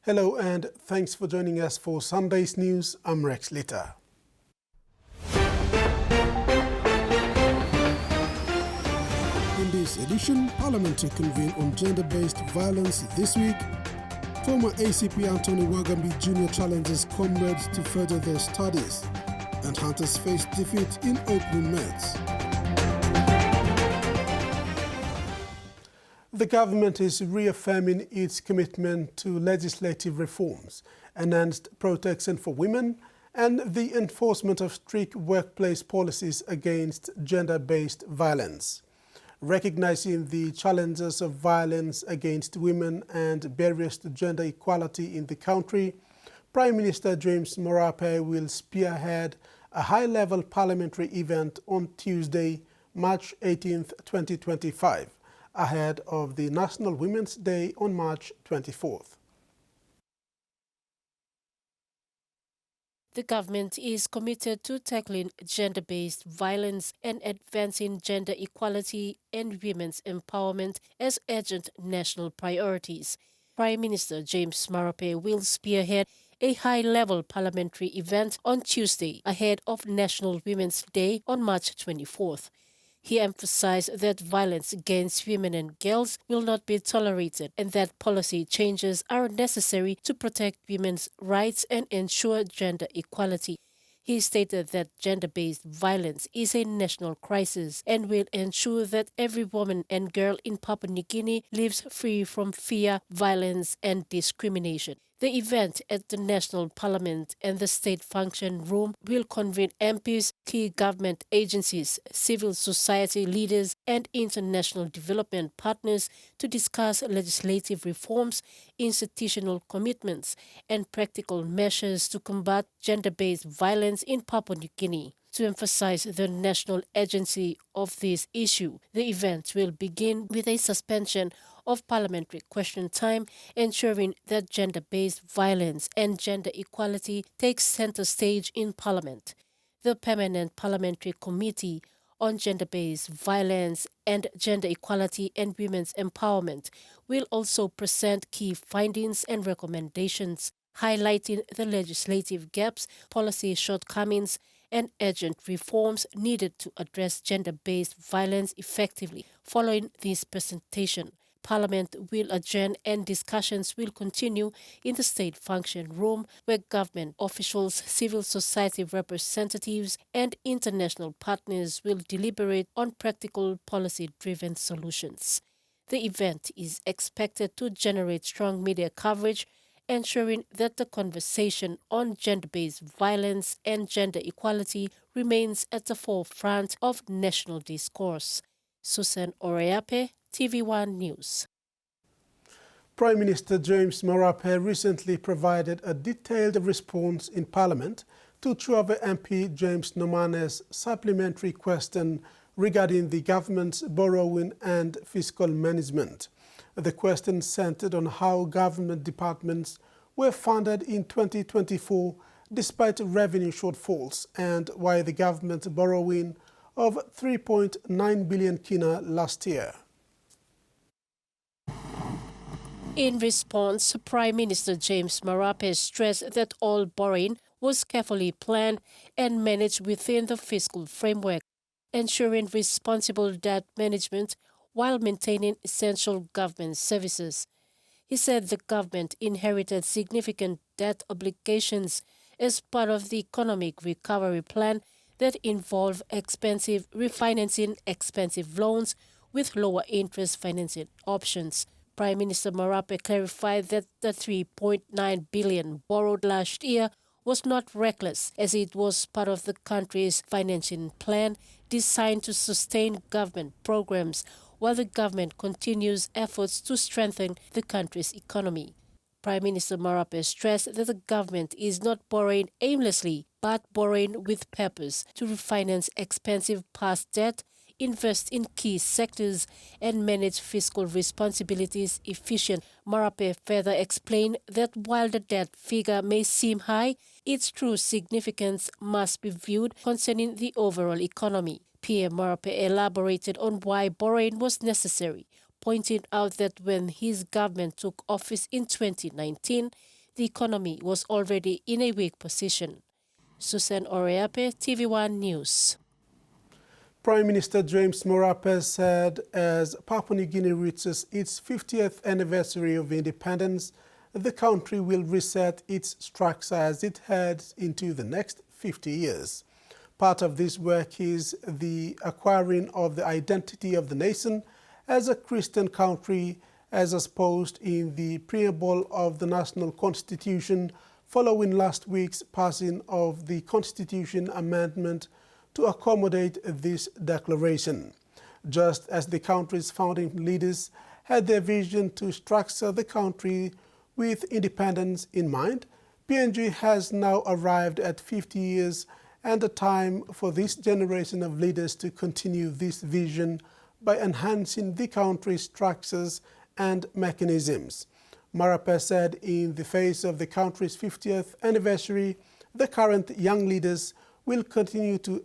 Hello and thanks for joining us for Sunday's news. I'm Rex Litter. In this edition, Parliament to convene on gender-based violence this week. Former ACP Anthony Wagambi Jr. challenges comrades to further their studies. And Hunters face defeat in opening match. The government is reaffirming its commitment to legislative reforms, enhanced protection for women, and the enforcement of strict workplace policies against gender-based violence. Recognizing the challenges of violence against women and barriers to gender equality in the country, Prime Minister James Marape will spearhead a high-level parliamentary event on Tuesday, March 18, 2025, ahead of the National Women's Day on March 24th. The government is committed to tackling gender-based violence and advancing gender equality and women's empowerment as urgent national priorities. Prime Minister James Marape will spearhead a high-level parliamentary event on Tuesday ahead of National Women's Day on March 24th. He emphasized that violence against women and girls will not be tolerated and that policy changes are necessary to protect women's rights and ensure gender equality. He stated that gender-based violence is a national crisis and will ensure that every woman and girl in Papua New Guinea lives free from fear, violence, and discrimination. The event at the National Parliament and the State Function Room will convene MPs, key government agencies, civil society leaders, and international development partners to discuss legislative reforms, institutional commitments, and practical measures to combat gender-based violence in Papua New Guinea. To emphasize the national urgency of this issue, the event will begin with a suspension of parliamentary question time, ensuring that gender-based violence and gender equality takes center stage in Parliament. The Permanent Parliamentary Committee on Gender-Based Violence and Gender Equality and Women's Empowerment will also present key findings and recommendations, highlighting the legislative gaps, policy shortcomings, and urgent reforms needed to address gender-based violence effectively. Following this presentation, Parliament will adjourn and discussions will continue in the State Function Room where government officials, civil society representatives and international partners will deliberate on practical policy-driven solutions. The event is expected to generate strong media coverage, ensuring that the conversation on gender-based violence and gender equality remains at the forefront of national discourse. Susan Oreape, TVWAN News. Prime Minister James Marape recently provided a detailed response in Parliament to Chuava MP James Nomane's supplementary question regarding the government's borrowing and fiscal management. The question centered on how government departments were funded in 2024 despite revenue shortfalls and why the government's borrowing of 3.9 billion kina last year. In response, Prime Minister James Marape stressed that all borrowing was carefully planned and managed within the fiscal framework, ensuring responsible debt management while maintaining essential government services. He said the government inherited significant debt obligations as part of the economic recovery plan that involve expensive refinancing expensive loans with lower interest financing options. Prime Minister Marape clarified that the 3.9 billion borrowed last year was not reckless, as it was part of the country's financing plan designed to sustain government programs while the government continues efforts to strengthen the country's economy. Prime Minister Marape stressed that the government is not borrowing aimlessly, but borrowing with purpose to refinance expensive past debt, invest in key sectors, and manage fiscal responsibilities efficiently. Marape further explained that while the debt figure may seem high, its true significance must be viewed concerning the overall economy. PM Marape elaborated on why borrowing was necessary, pointing out that when his government took office in 2019, the economy was already in a weak position. Susan Oreape, TV1 News. Prime Minister James Marape said as Papua New Guinea reaches its 50th anniversary of independence, the country will reset its structure as it heads into the next 50 years. Part of this work is the acquiring of the identity of the nation as a Christian country, as exposed in the preamble of the National Constitution following last week's passing of the Constitution Amendment to accommodate this declaration. Just as the country's founding leaders had their vision to structure the country with independence in mind, PNG has now arrived at 50 years and the time for this generation of leaders to continue this vision by enhancing the country's structures and mechanisms. Marape said in the face of the country's 50th anniversary, the current young leaders will continue to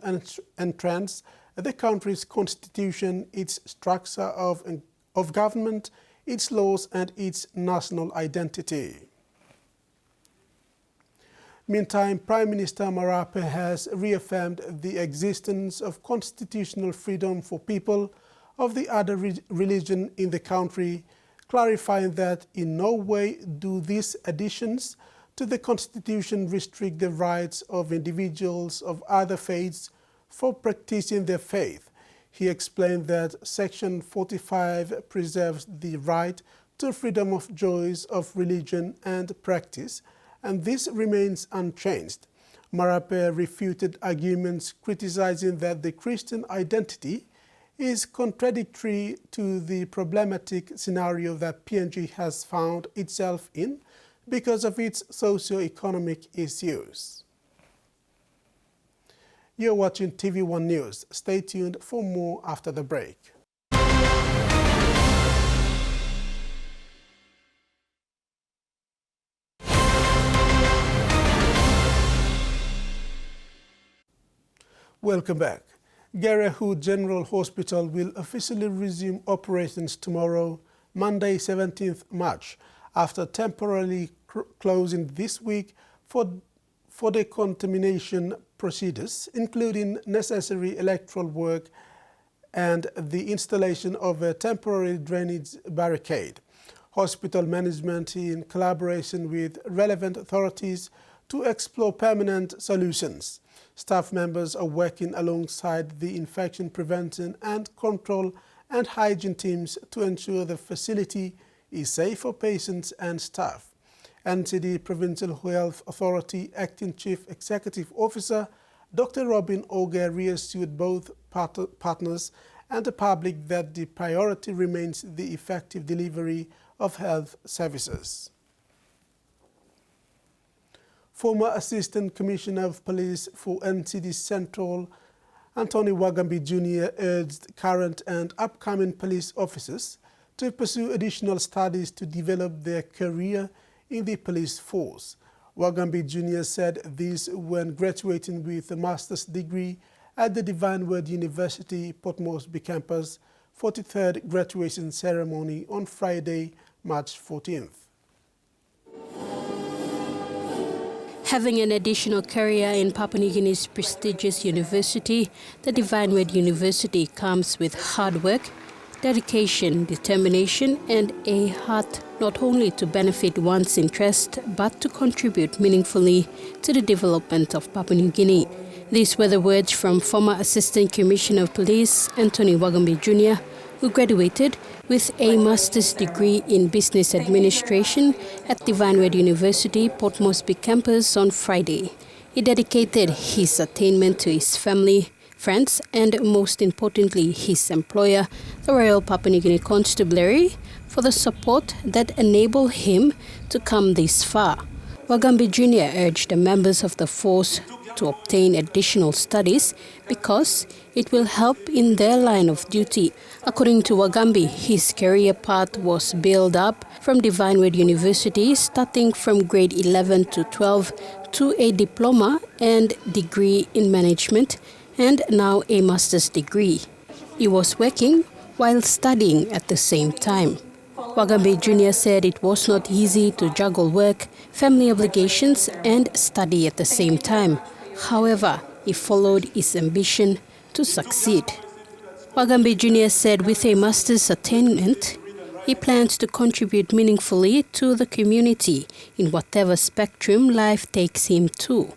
entrench the country's constitution, its structure of government, its laws and its national identity. Meantime, Prime Minister Marape has reaffirmed the existence of constitutional freedom for people of the other religion in the country, clarifying that in no way do these additions to the Constitution restrict the rights of individuals of other faiths for practicing their faith. He explained that Section 45 preserves the right to freedom of choice of religion and practice, and this remains unchanged. Marape refuted arguments criticizing that the Christian identity is contradictory to the problematic scenario that PNG has found itself in because of its socio-economic issues. You're watching TV1 News. Stay tuned for more after the break. Welcome back. Gerehu General Hospital will officially resume operations tomorrow, Monday 17th March, after temporarily closing this week for decontamination procedures, including necessary electrical work and the installation of a temporary drainage barricade. Hospital management, in collaboration with relevant authorities, to explore permanent solutions. Staff members are working alongside the infection prevention and control and hygiene teams to ensure the facility is safe for patients and staff. NCD Provincial Health Authority Acting Chief Executive Officer Dr. Robin Oge reassured both partners and the public that the priority remains the effective delivery of health services. Former Assistant Commissioner of Police for NCD Central, Anthony Wagambi Jr. urged current and upcoming police officers to pursue additional studies to develop their career in the police force. Wagambi Jr. said this when graduating with a master's degree at the Divine Word University, Port Moresby campus, 43rd graduation ceremony on Friday, March 14th. Having an additional career in Papua New Guinea's prestigious university, the Divine Word University comes with hard work, dedication, determination, and a heart not only to benefit one's interest, but to contribute meaningfully to the development of Papua New Guinea. These were the words from former Assistant Commissioner of Police Anthony Wagambi Jr., who graduated with a master's degree in business administration at Divine Word University, Port Moresby campus on Friday. He dedicated his attainment to his family, friends, and most importantly, his employer, the Royal Papua New Guinea Constabulary, for the support that enabled him to come this far. Wagambi Jr. urged the members of the force to obtain additional studies because it will help in their line of duty. According to Wagambi, his career path was built up from Divine Word University, starting from grade 11 to 12 to a diploma and degree in management, and now a master's degree. He was working while studying at the same time. Wagambe Jr. said it was not easy to juggle work, family obligations and study at the same time. However, he followed his ambition to succeed. Wagambe Jr. said with a master's attainment, he plans to contribute meaningfully to the community in whatever spectrum life takes him to.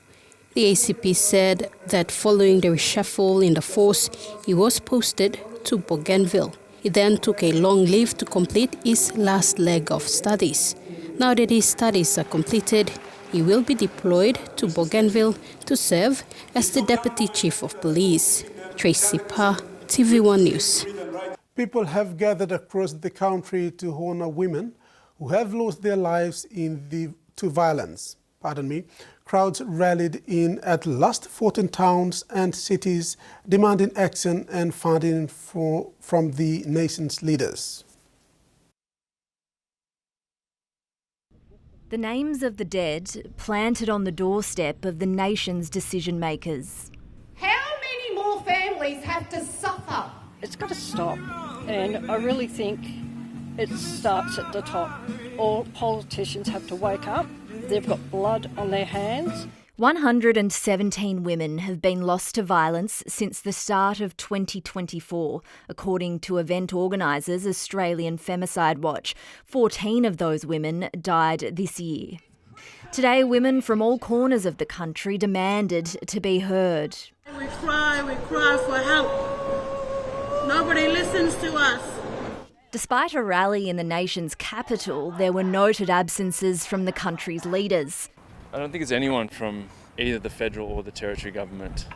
The ACP said that following the reshuffle in the force, he was posted to Bougainville. He then took a long leave to complete his last leg of studies. Now that his studies are completed, he will be deployed to Bougainville to serve as the Deputy Chief of Police. Tracy Pa, TVWAN News. People have gathered across the country to honor women who have lost their lives to violence. Crowds rallied in at last 14 towns and cities demanding action and funding from the nation's leaders. The names of the dead planted on the doorstep of the nation's decision makers. How many more families have to suffer? It's got to stop, and I really think it starts at the top. All politicians have to wake up. They've got blood on their hands. 117 women have been lost to violence since the start of 2024, according to event organisers Australian Femicide Watch. 14 of those women died this year. Today, women from all corners of the country demanded to be heard. We cry for help. Nobody listens to us. Despite a rally in the nation's capital, there were noted absences from the country's leaders. I don't think it's anyone from either the federal or the territory government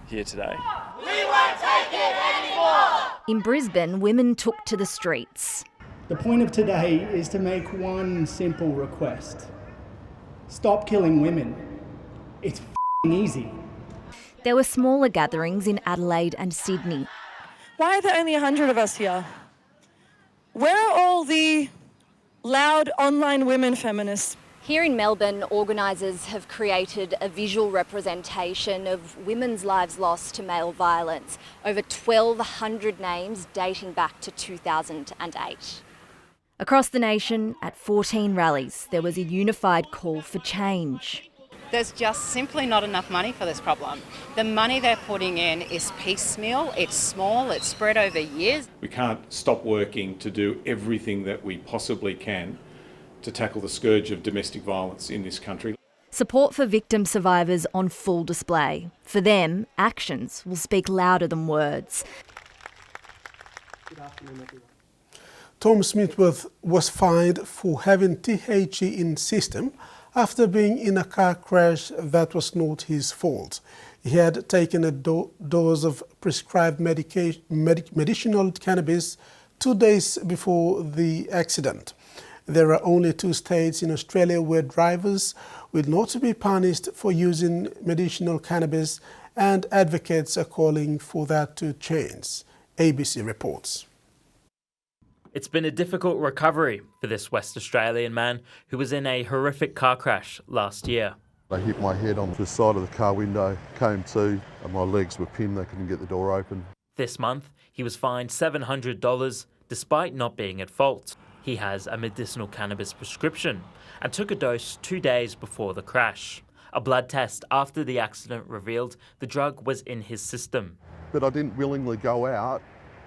here today. We won't take it anymore! In Brisbane, women took to the streets. The point of today is to make one simple request. Stop killing women. It's easy. There were smaller gatherings in Adelaide and Sydney. Why are there only 100 of us here? Where are all the loud online women feminists? Here in Melbourne, organisers have created a visual representation of women's lives lost to male violence. Over 1,200 names dating back to 2008. Across the nation, at 14 rallies, there was a unified call for change. There's just simply not enough money for this problem. The money they're putting in is piecemeal, it's small, it's spread over years. We can't stop working to do everything that we possibly can to tackle the scourge of domestic violence in this country. Support for victim survivors on full display. For them, actions will speak louder than words. Good afternoon, everyone. Tom Smithworth was fined for having THC in system after being in a car crash that was not his fault. He had taken a dose of prescribed medicinal cannabis 2 days before the accident. There are only 2 states in Australia where drivers will not be punished for using medicinal cannabis, and advocates are calling for that to change. ABC reports. It's been a difficult recovery for this West Australian man who was in a horrific car crash last year. I hit my head on the side of the car window, came to, and my legs were pinned, they couldn't get the door open. This month, he was fined $700 despite not being at fault. He has a medicinal cannabis prescription and took a dose 2 days before the crash. A blood test after the accident revealed the drug was in his system. But I didn't willingly go out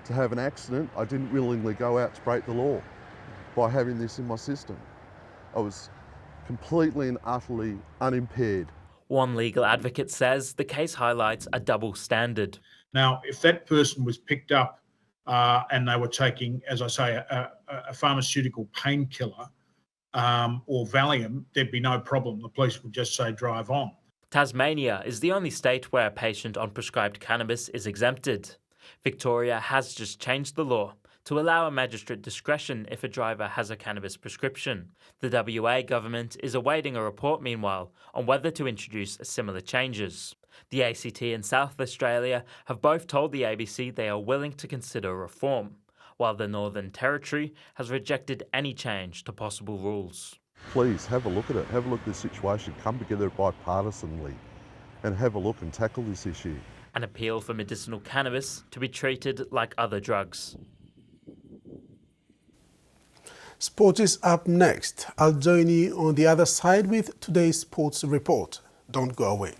to have an accident. I didn't willingly go out to break the law by having this in my system. I was completely and utterly unimpaired. One legal advocate says the case highlights a double standard. Now, if that person was picked up and they were taking, as I say, a pharmaceutical painkiller or Valium, there'd be no problem. The police would just say, drive on. Tasmania is the only state where a patient on prescribed cannabis is exempted. Victoria has just changed the law to allow a magistrate discretion if a driver has a cannabis prescription. The WA government is awaiting a report, meanwhile, on whether to introduce similar changes. The ACT and South Australia have both told the ABC they are willing to consider reform, while the Northern Territory has rejected any change to possible rules. Please have a look at it, have a look at the situation, come together bipartisanly and have a look and tackle this issue. An appeal for medicinal cannabis to be treated like other drugs. Sport is up next. I'll join you on the other side with today's sports report. Don't go away.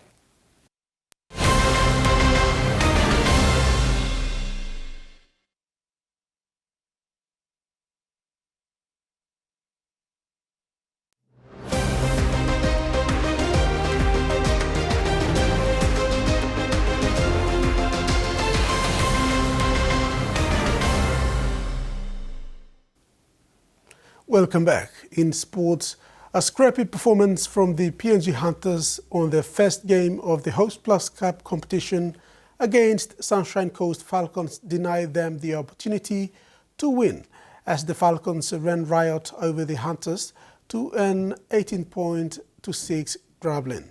Welcome back. In sports, a scrappy performance from the PNG Hunters on their first game of the Host Plus Cup competition against Sunshine Coast Falcons denied them the opportunity to win, as the Falcons ran riot over the Hunters to an 18-6 grappling.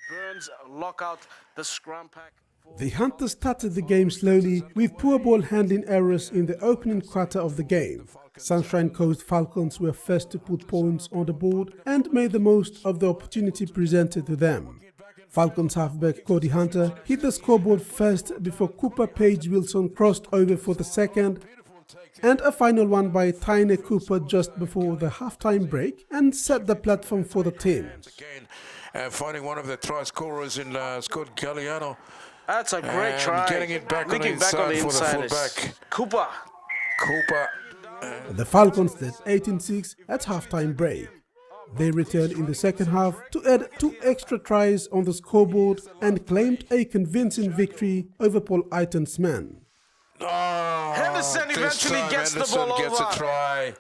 Burns lock out the scrum pack. The Hunters started the game slowly with poor ball handling errors in the opening quarter of the game. Sunshine Coast Falcons were first to put points on the board and made the most of the opportunity presented to them. Falcons halfback Cody Hunter hit the scoreboard first before Cooper Page Wilson crossed over for the second, and a final one by Tyne Cooper just before the halftime break and set the platform for the team. Finding one of the try scorers in Scott Galliano. That's a great try. Getting it back on the inside for the fullback. Cooper. The Falcons led 18-6 at halftime break. They returned in the second half to add 2 extra tries on the scoreboard and claimed a convincing victory over Paul Iton's men. Henderson eventually gets the ball over. Gets a try.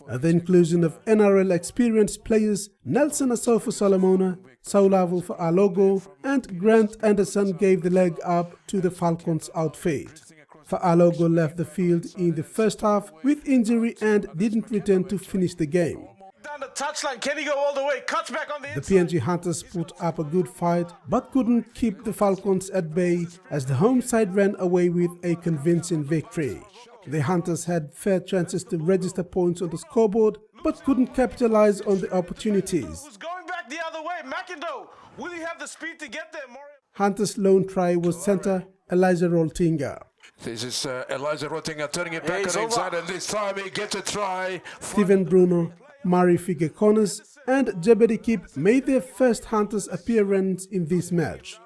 The inclusion of NRL experienced players Nelson Asofo Solomona, Saulavu for Alogo and Grant Anderson gave the leg up to the Falcons' outfit. Fa'alogo left the field in the first half with injury and didn't return to finish the game. Down the touchline, can he go all the way? Cuts back on the inside. The PNG Hunters put up a good fight but couldn't keep the Falcons at bay as the home side ran away with a convincing victory. The Hunters had fair chances to register points on the scoreboard but couldn't capitalize on the opportunities. Who's going back the other way? McIndoe, will he have the speed to get there? Hunters' lone try was centre Elijah Roltinga. This is Elijah Roltinga turning it back on the inside, and this time he gets a try. Stephen Bruno, Murray Fige Connors and Jebedi Kip made their first Hunters appearance in this match,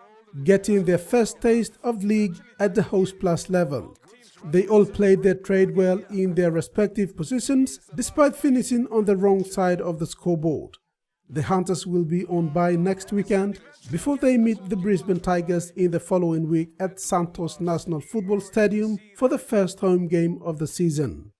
getting their first taste of league at the Host Plus level. They all played their trade well in their respective positions despite finishing on the wrong side of the scoreboard. The Hunters will be on bye next weekend before they meet the Brisbane Tigers in the following week at Santos National Football Stadium for the first home game of the season.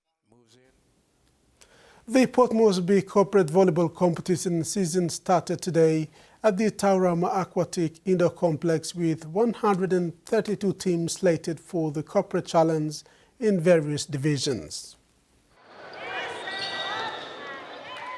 The Port Moresby Corporate Volleyball Competition season started today at the Taurama Aquatic Indoor Complex with 132 teams slated for the Corporate Challenge in various divisions.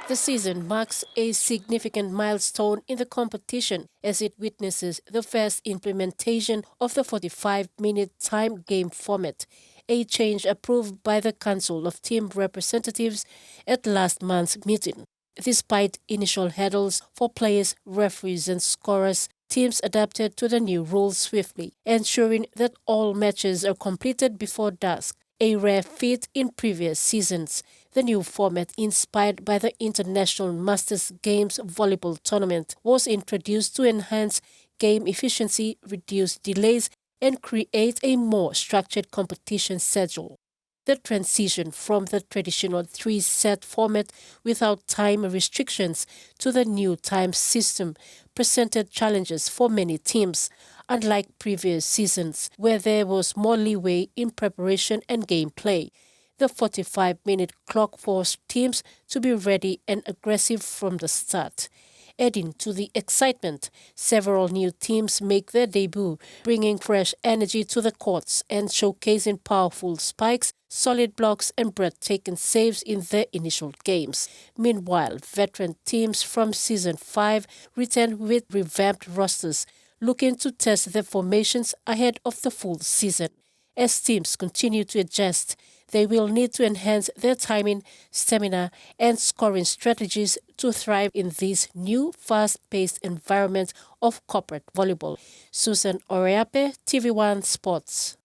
The season marks a significant milestone in the competition as it witnesses the first implementation of the 45-minute time game format, a change approved by the Council of Team Representatives at last month's meeting. Despite initial hurdles for players, referees and scorers, teams adapted to the new rules swiftly, ensuring that all matches are completed before dusk, a rare feat in previous seasons. The new format, inspired by the International Masters Games volleyball tournament, was introduced to enhance game efficiency, reduce delays, and create a more structured competition schedule. The transition from the traditional 3-set format without time restrictions to the new time system presented challenges for many teams, unlike previous seasons where there was more leeway in preparation and gameplay. The 45-minute clock forced teams to be ready and aggressive from the start. Adding to the excitement, several new teams make their debut, bringing fresh energy to the courts and showcasing powerful spikes, solid blocks and breathtaking saves in their initial games. Meanwhile, veteran teams from Season 5 return with revamped rosters, looking to test their formations ahead of the full season. As teams continue to adjust, they will need to enhance their timing, stamina, and scoring strategies to thrive in this new, fast-paced environment of corporate volleyball. Susan Oreape, TVWAN Sports.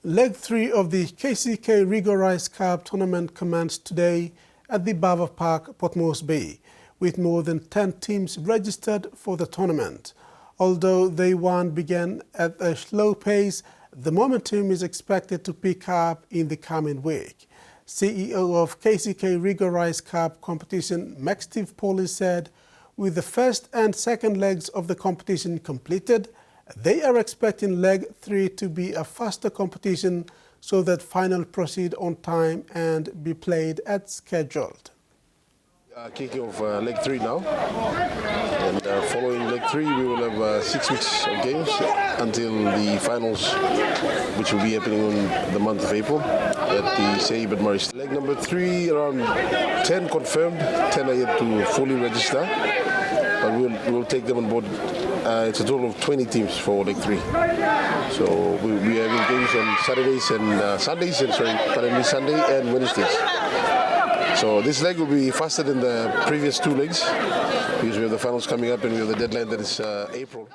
Leg 3 of the KCK Rigo Rice Cup tournament commenced today at the Bava Park, Port Moresby, with more than 10 teams registered for the tournament. Although Day 1 began at a slow pace, the momentum is expected to pick up in the coming week. CEO of KCK Rigo Rice Cup competition, Steve Pauly, said, with the first and second legs of the competition completed, they are expecting leg 3 to be a faster competition so that final proceed on time and be played as scheduled. Kicking off leg 3 now, and following leg 3 we will have 6 weeks of games until the finals, which will be happening in the month of April at the Saib at Murray. Leg number 3, around 10 confirmed, 10 are yet to fully register, but we'll take them on board. It's a total of 20 teams for leg 3. So we are having games on Saturdays and Sundays, primarily Sunday and Wednesdays. So this leg will be faster than the previous 2 legs because we have the finals coming up and we have the deadline that is April.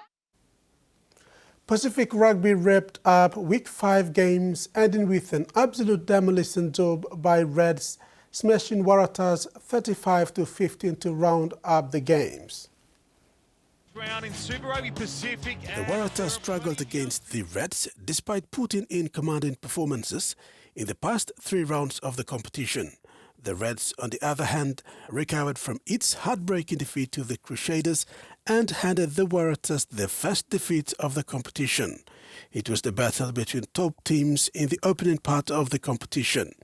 Pacific Rugby wrapped up Week 5 games, ending with an absolute demolition job by Reds, smashing Waratahs 35-15 to round up the games. In Super Rugby Pacific, the Waratahs struggled against the Reds despite putting in commanding performances in the past 3 rounds of the competition. The Reds, on the other hand, recovered from its heartbreaking defeat to the Crusaders and handed the Waratahs their first defeat of the competition. It was the battle between top teams in the opening part of the competition.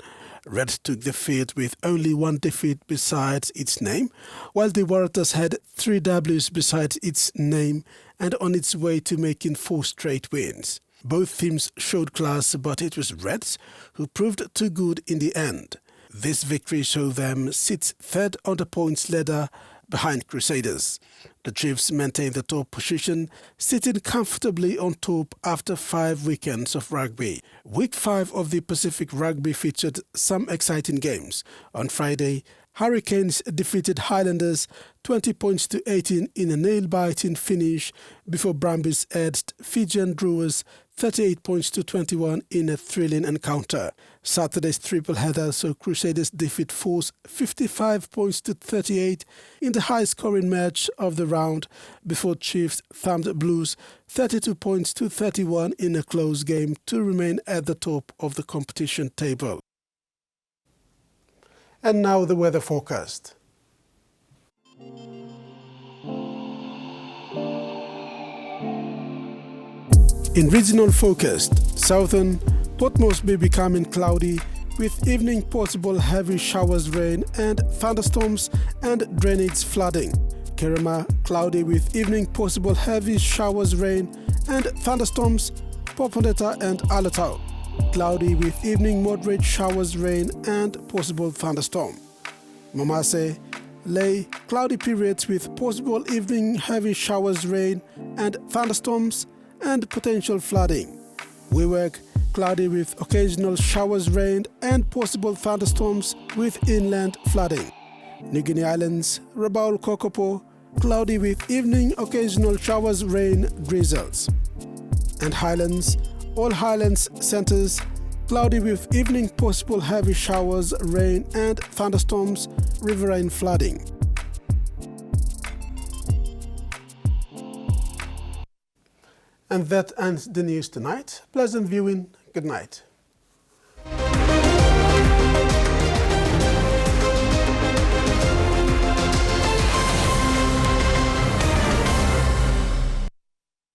Reds took the field with only 1 defeat besides its name, while the Waratahs had 3 Ws besides its name and on its way to making 4 straight wins. Both teams showed class, but it was Reds who proved too good in the end. This victory saw them sit 3rd on the points ladder behind Crusaders. The Chiefs maintained the top position, sitting comfortably on top after 5 weekends of rugby. Week 5 of the Pacific Rugby featured some exciting games. On Friday, Hurricanes defeated Highlanders 20-18 in a nail-biting finish before Brumbies edged Fijian Drewers 38-21 in a thrilling encounter. Saturday's triple header saw Crusaders defeat Force 55-38 in the high-scoring match of the round before Chiefs thumped Blues 32-31 in a close game to remain at the top of the competition table. And now the weather forecast. In regional forecast, southern Port Moresby becoming cloudy with evening possible heavy showers, rain and thunderstorms and drainage flooding. Kerema cloudy with evening possible heavy showers, rain and thunderstorms. Poponeta and Alatau cloudy with evening moderate showers, rain and possible thunderstorm. Mamase, Lay, cloudy periods with possible evening heavy showers, rain and thunderstorms and potential flooding. Wewak, cloudy with occasional showers, rain and possible thunderstorms with inland flooding. New Guinea Islands, Rabaul Kokopo, cloudy with evening occasional showers, rain, drizzles. And Highlands, all Highlands centres, cloudy with evening possible heavy showers, rain and thunderstorms, riverine flooding. And that ends the news tonight. Pleasant viewing. Good night.